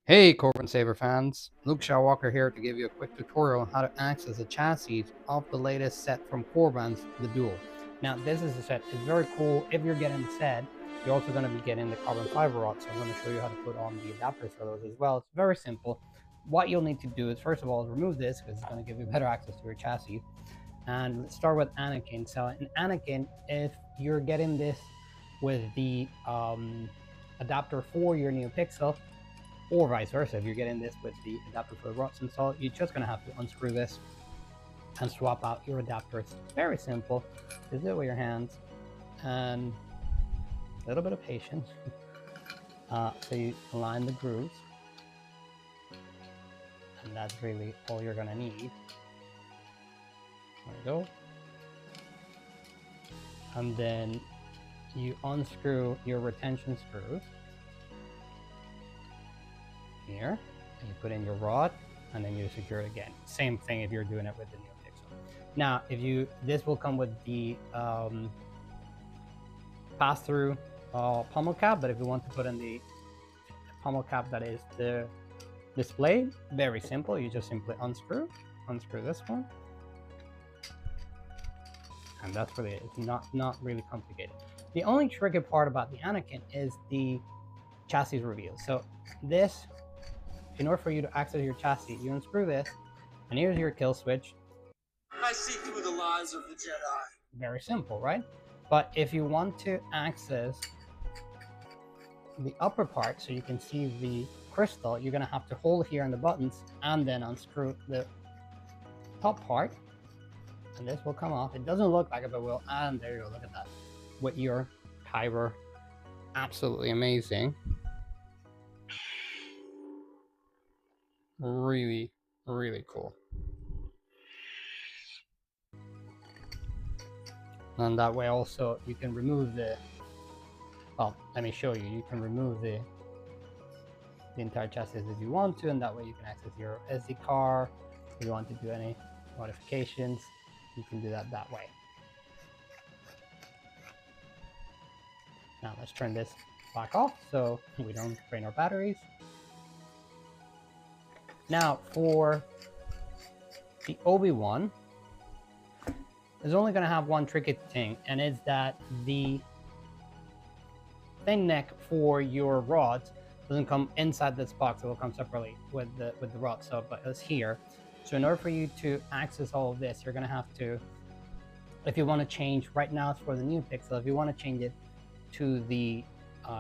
Hey Corbin Saber fans, Luke Shawwalker here to give you a quick tutorial on how to access the chassis of the latest set from Corbin's, the Duel. Now this is a set, it's very cool. If you're getting the set, you're also going to be getting the carbon fiber rods, so I'm going to show you how to put on the adapters for those as well. It's very simple. What you'll need to do is first of all remove this because it's going to give you better access to your chassis. And let's start with Anakin. So in Anakin, if you're getting this with the adapter for your NeoPixel, or vice versa, if you're getting this with the adapter for the rods installed, you're just going to have to unscrew this and swap out your adapters. Very simple. Just do it with your hands and a little bit of patience. So you align the grooves, and that's really all you're going to need. There we go. And then you unscrew your retention screws here, and you put in your rod, and then you secure it again. Same thing if you're doing it with the NeoPixel. Now, this will come with the pass-through pommel cap, but if you want to put in the pommel cap that is the display, very simple. You just simply unscrew this one, and that's really it. It's not really complicated. The only tricky part about the Anakin is the chassis reveal. So this, in order for you to access your chassis, you unscrew this, and here's your kill switch. I see through the lies of the Jedi. Very simple, right? But if you want to access the upper part so you can see the crystal, you're going to have to hold here on the buttons and then unscrew the top part, and this will come off. It doesn't look like it, but will. And there you go, look at that with your Kyber. Absolutely amazing. Really cool. And that way also you can remove the, well, let me show you. You can remove the entire chassis if you want to, and that way you can access your SD card. If you want to do any modifications, you can do that way. Now let's turn this back off so we don't drain our batteries. Now for the Obi-Wan, is only going to have one tricky thing, and it's that the thin neck for your rods doesn't come inside this box. It will come separately with the rod. So, but it's here. So in order for you to access all of this, you're going to have to, if you want to change, right now it's for the NeoPixel, if you want to change it to the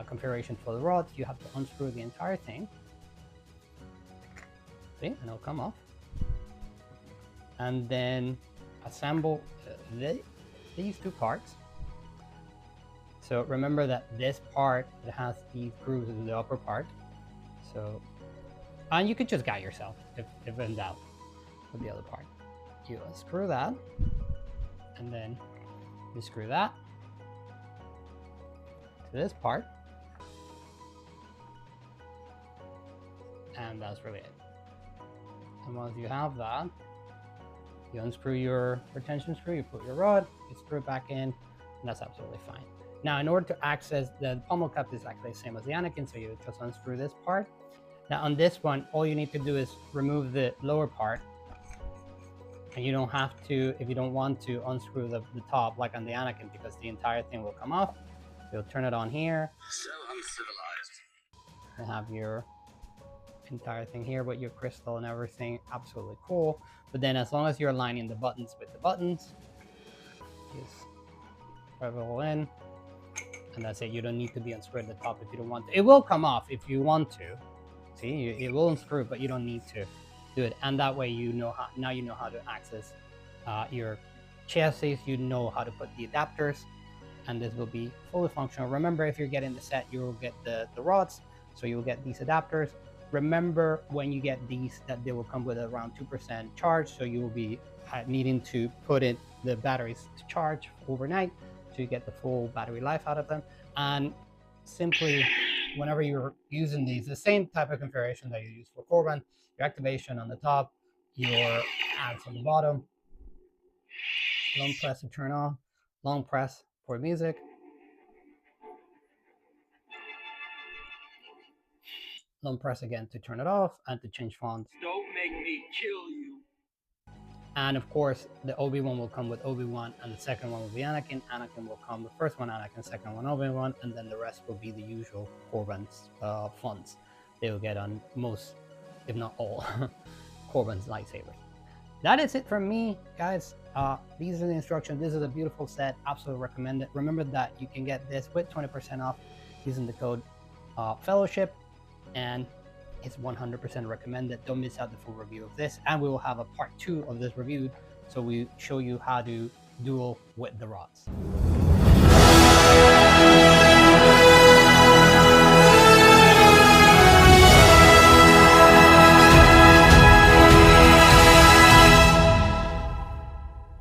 configuration for the rods, you have to unscrew the entire thing. See, and it'll come off. And then assemble these two parts. So remember that this part, it has these grooves in the upper part. So, and you could just guide yourself if in doubt with the other part. You unscrew that, and then you screw that to this part, and that's really it. And once you have that, you unscrew your retention screw, you put your rod, you screw it back in, and that's absolutely fine. Now, in order to access the pommel cap is actually the same as the Anakin, so you just unscrew this part. Now, on this one, all you need to do is remove the lower part, and you don't have to, if you don't want to, unscrew the top like on the Anakin, because the entire thing will come off. You'll turn it on here. So uncivilized. And have your entire thing here with your crystal and everything. Absolutely cool. But then as long as you're aligning the buttons with the buttons, just throw it all in, and that's it. You don't need to be unscrewed at the top if you don't want to. It will come off if you want to. See, it will unscrew, but you don't need to do it. And that way you know how, now you know how to access your chassis, you know how to put the adapters, and this will be fully functional. Remember, if you're getting the set, you will get the rods, so you will get these adapters. Remember, when you get these, that they will come with around 2% charge, so you will be needing to put in the batteries to charge overnight, so you get the full battery life out of them. And simply, whenever you're using these, the same type of configuration that you use for Corbin, your activation on the top, your ads on the bottom, long press to turn on, long press for music, long press again to turn it off and to change fonts. Don't make me kill you. And of course, the Obi-Wan will come with Obi-Wan, and the second one will be Anakin. Anakin will come, the first one Anakin, second one Obi-Wan, and then the rest will be the usual Korben's fonts they will get on most, if not all, Korben's lightsabers. That is it from me, guys. These are the instructions. This is a beautiful set. Absolutely recommend it. Remember that you can get this with 20% off using the code Fellowship, and it's 100% recommended. Don't miss out the full review of this, and we will have a part 2 of this review, so we show you how to duel with the rods.